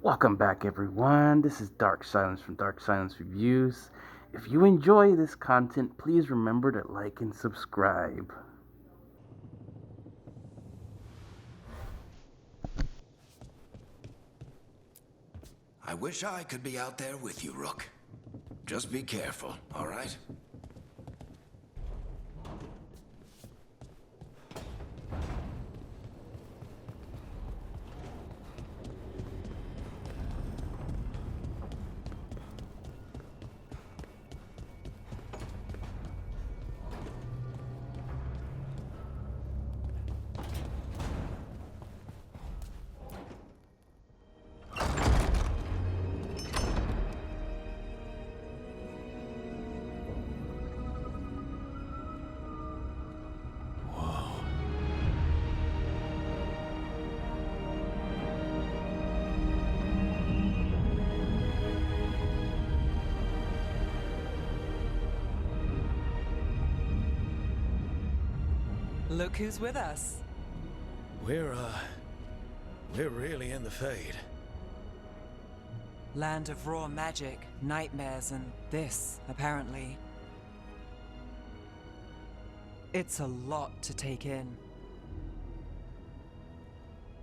Welcome back, everyone. This is Dark Silence from Dark Silence Reviews. If you enjoy this content, please remember to like and subscribe. I wish I could be out there with you, Rook. Just be careful, all right? Look who's with us. We're really in the Fade. Land of raw magic, nightmares, and this, apparently. It's a lot to take in.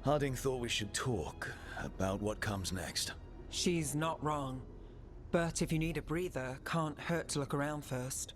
Harding thought we should talk about what comes next. She's not wrong. But if you need a breather, can't hurt to look around first.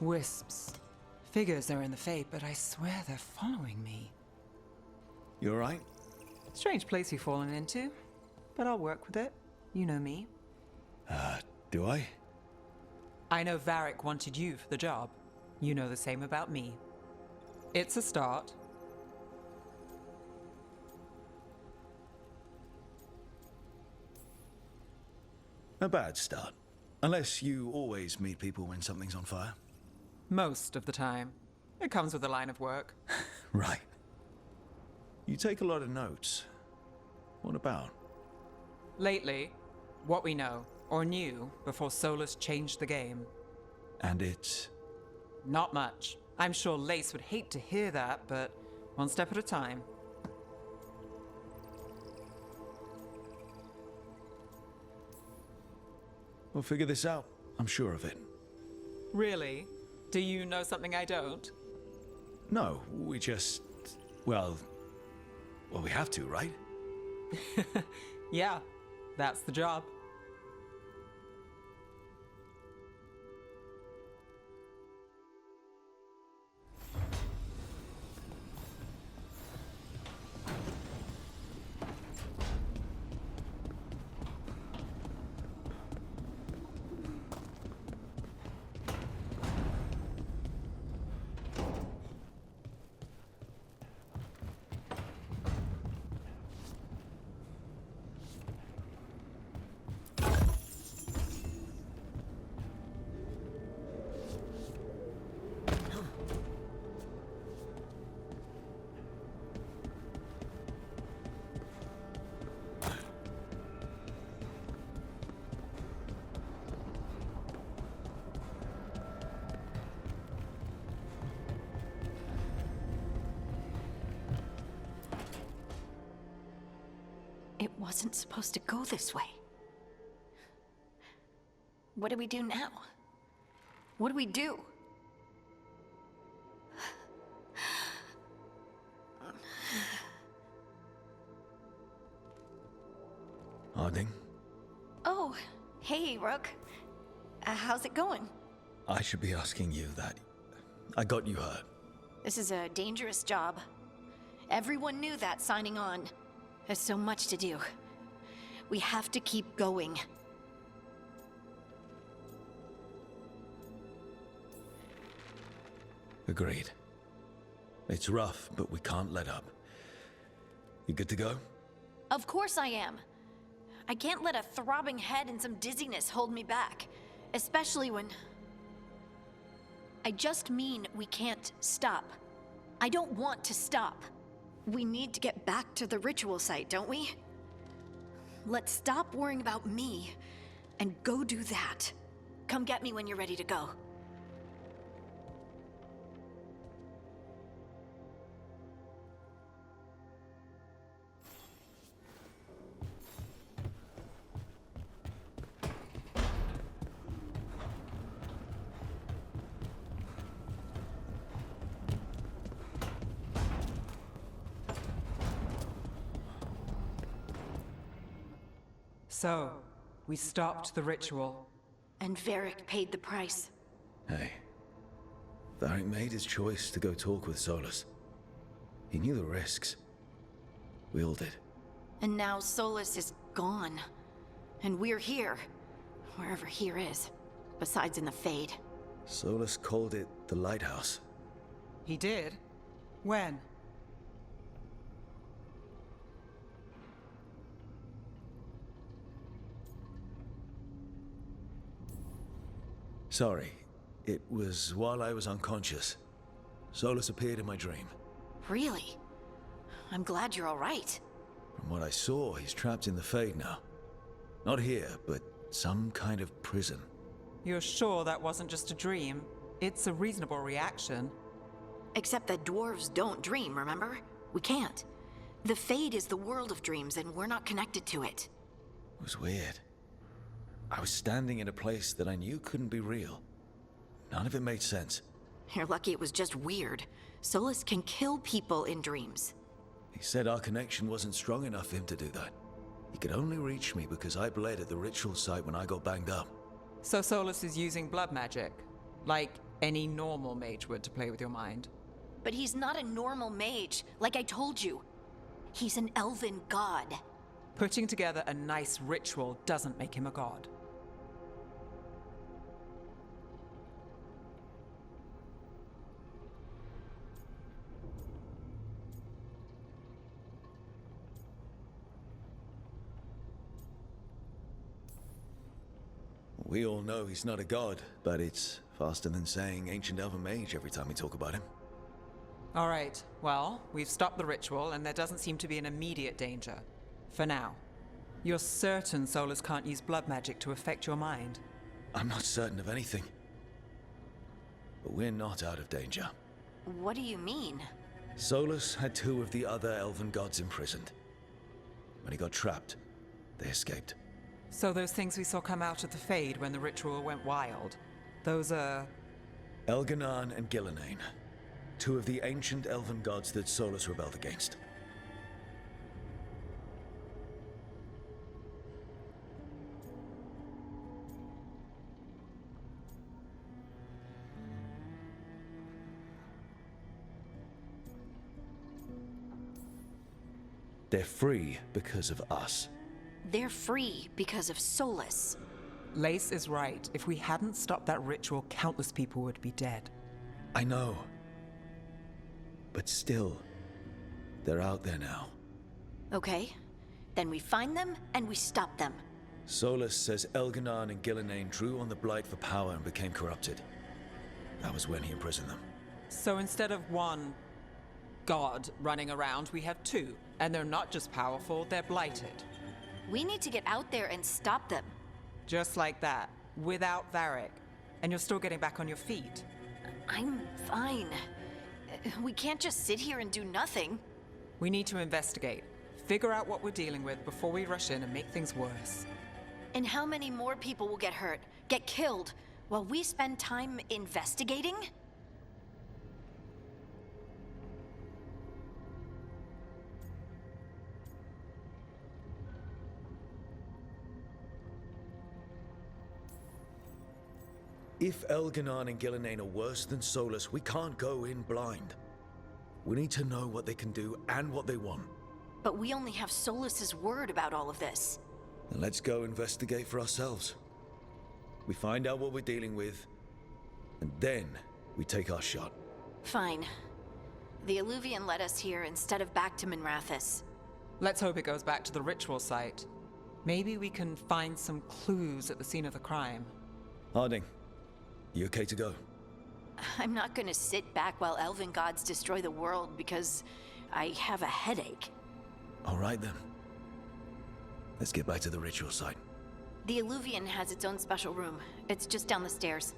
Wisps. Figures are in the Fate, but I swear they're following me. You alright? Strange place you've fallen into, but I'll work with it. You know me. Do I? I know Varric wanted you for the job. You know the same about me. It's a start. A bad start. Unless you always meet people when something's on fire. Most of the time. It comes with the line of work. Right. You take a lot of notes. What about? Lately, what we know, or knew, before Solus changed the game. And it's... Not much. I'm sure Lace would hate to hear that, but one step at a time. We'll figure this out. I'm sure of it. Really? Do you know something I don't? No, we just... Well, we have to, right? Yeah, that's the job. It wasn't supposed to go this way. What do we do now? What do we do? Harding, Oh, hey, Rook. How's it going? I should be asking you that. I got you hurt. This is a dangerous job. Everyone knew that signing on. There's so much to do. We have to keep going. Agreed. It's rough, but we can't let up. You good to go? Of course I am. I can't let a throbbing head and some dizziness hold me back. Especially when... I just mean we can't stop. I don't want to stop. We need to get back to the ritual site, don't we? Let's stop worrying about me and go do that. Come get me when you're ready to go. So, we stopped the ritual. And Varric paid the price. Hey. Varric made his choice to go talk with Solus. He knew the risks. We all did. And now Solus is gone. And we're here. Wherever here is. Besides in the Fade. Solus called it the Lighthouse. He did? When? Sorry. It was while I was unconscious. Solus appeared in my dream. Really? I'm glad you're all right. From what I saw, he's trapped in the Fade now. Not here, but some kind of prison. You're sure that wasn't just a dream? It's a reasonable reaction. Except that dwarves don't dream, remember? We can't. The Fade is the world of dreams, and we're not connected to it. It was weird. I was standing in a place that I knew couldn't be real. None of it made sense. You're lucky it was just weird. Solus can kill people in dreams. He said our connection wasn't strong enough for him to do that. He could only reach me because I bled at the ritual site when I got banged up. So Solus is using blood magic, like any normal mage would to play with your mind. But he's not a normal mage, like I told you. He's an elven god. Putting together a nice ritual doesn't make him a god. We all know he's not a god, but it's faster than saying ancient elven mage every time we talk about him. All right, well, we've stopped the ritual and there doesn't seem to be an immediate danger. For now. You're certain Solus can't use blood magic to affect your mind? I'm not certain of anything. But we're not out of danger. What do you mean? Solus had two of the other elven gods imprisoned. When he got trapped, they escaped. So those things we saw come out of the Fade when the ritual went wild, those are... Elganan and Gillenane, two of the ancient elven gods that Solus rebelled against. They're free because of us. They're free because of Solus. Lace is right. If we hadn't stopped that ritual, countless people would be dead. I know. But still, they're out there now. Okay, then we find them and we stop them. Solus says Elganan and Gillenane drew on the Blight for power and became corrupted. That was when he imprisoned them. So instead of one god running around, we have two. And they're not just powerful, they're blighted. We need to get out there and stop them. Just like that, without Varric. And you're still getting back on your feet. I'm fine. We can't just sit here and do nothing. We need to investigate. Figure out what we're dealing with before we rush in and make things worse. And how many more people will get hurt, get killed, while we spend time investigating? If Elganan and Gillenane are worse than Solus, we can't go in blind. We need to know what they can do and what they want. But we only have Solus's word about all of this. Then let's go investigate for ourselves. We find out what we're dealing with, and then we take our shot. Fine. The Alluvian led us here instead of back to Minrathous. Let's hope it goes back to the ritual site. Maybe we can find some clues at the scene of the crime. Harding, you okay to go? I'm not gonna sit back while elven gods destroy the world because I have a headache. All right then. Let's get back to the ritual site. The Alluvian has its own special room. It's just down the stairs.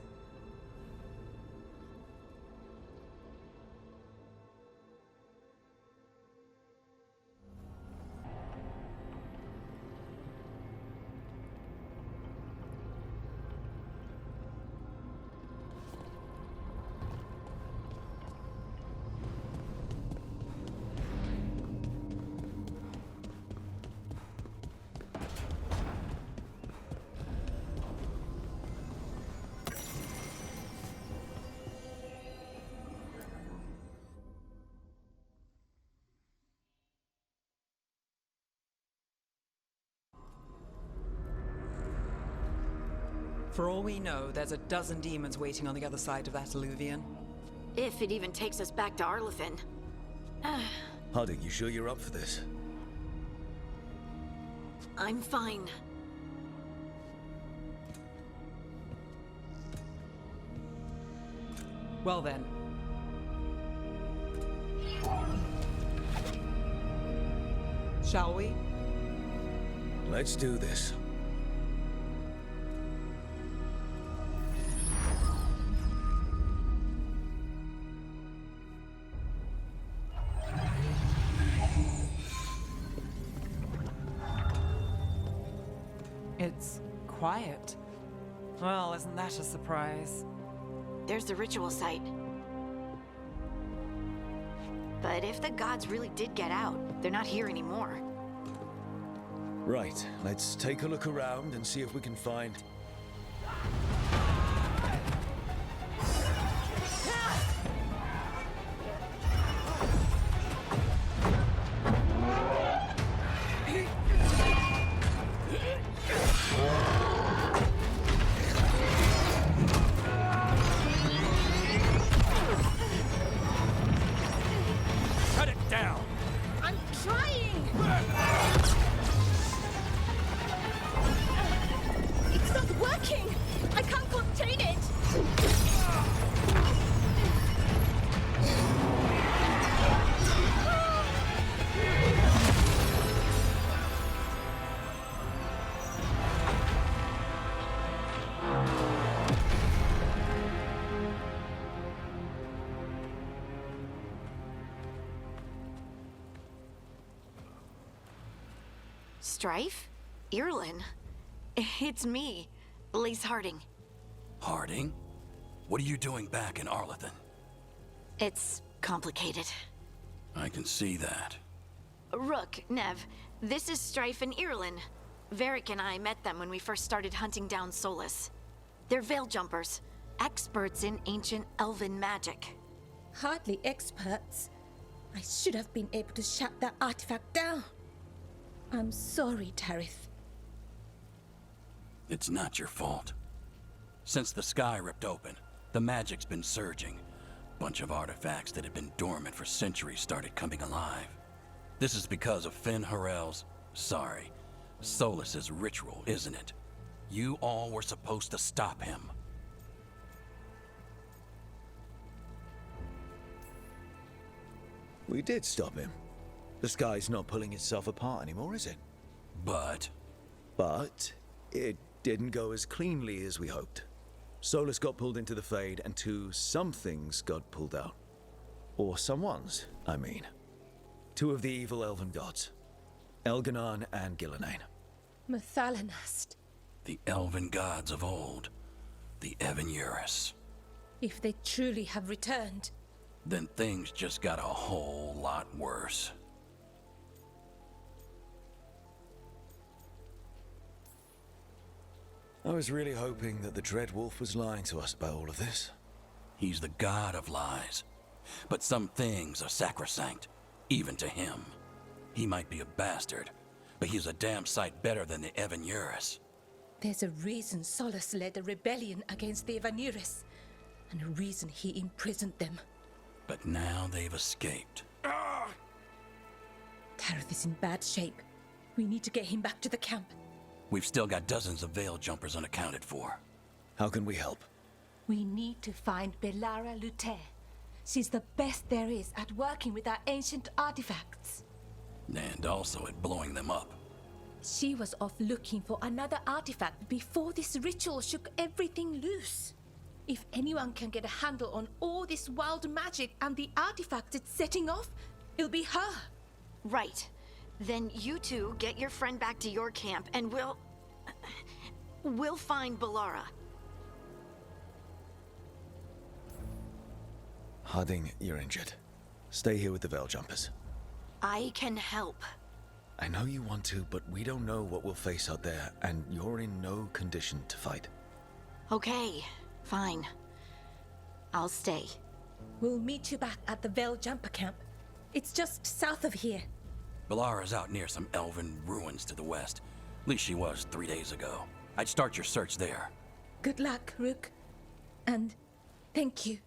For all we know, there's a dozen demons waiting on the other side of that alluvian. If it even takes us back to Arlathan. Harding, you sure you're up for this? I'm fine. Well then. Shall we? Let's do this. It's quiet. Well, isn't that a surprise? There's the ritual site. But if the gods really did get out, they're not here anymore. Right, let's take a look around and see if we can find... I'm trying! It's not working! I can't contain it! Strife? Irlin? It's me, Lace Harding. Harding? What are you doing back in Arlathan? It's complicated. I can see that. Rook, Nev, this is Strife and Irlin. Varric and I met them when we first started hunting down Solus. They're veil jumpers, experts in ancient elven magic. Hardly experts. I should have been able to shut that artifact down. I'm sorry, Tarith. It's not your fault. Since the sky ripped open, the magic's been surging. Bunch of artifacts that had been dormant for centuries started coming alive. This is because of Finn Harel's, Solus's ritual, isn't it? You all were supposed to stop him. We did stop him. The sky's not pulling itself apart anymore, is it? But it didn't go as cleanly as we hoped. Solus got pulled into the Fade, and some things got pulled out. Or someone's, I mean. Two of the evil elven gods. Elganon and Gillenane. Mathalanast. the elven gods of old, the Evan-Eurus. If they truly have returned, Then things just got a whole lot worse. I was really hoping that the Dread Wolf was lying to us about all of this. He's the god of lies. But some things are sacrosanct, even to him. He might be a bastard, but he's a damn sight better than the Evan-Eurus. there's a reason Solus led a rebellion against the Evan-Eurus, and a reason he imprisoned them. But now they've escaped. Tareth is in bad shape. We need to get him back to the camp. We've still got dozens of veil jumpers unaccounted for. How can we help? We need to find Belara Luther. She's the best there is at working with our ancient artifacts. And also at blowing them up. She was off looking for another artifact before this ritual shook everything loose. If anyone can get a handle on all this wild magic and the artifacts it's setting off, it'll be her. Right. Then you two get your friend back to your camp and we'll find Belara. Harding, you're injured. Stay here with the Veil Jumpers. I can help. I know you want to, but we don't know what we'll face out there, and you're in no condition to fight. Okay, fine. I'll stay. We'll meet you back at the Veil Jumper camp. It's just south of here. Belara's out near some elven ruins to the west. At least she was 3 days ago. I'd start your search there. Good luck, Rook. And thank you.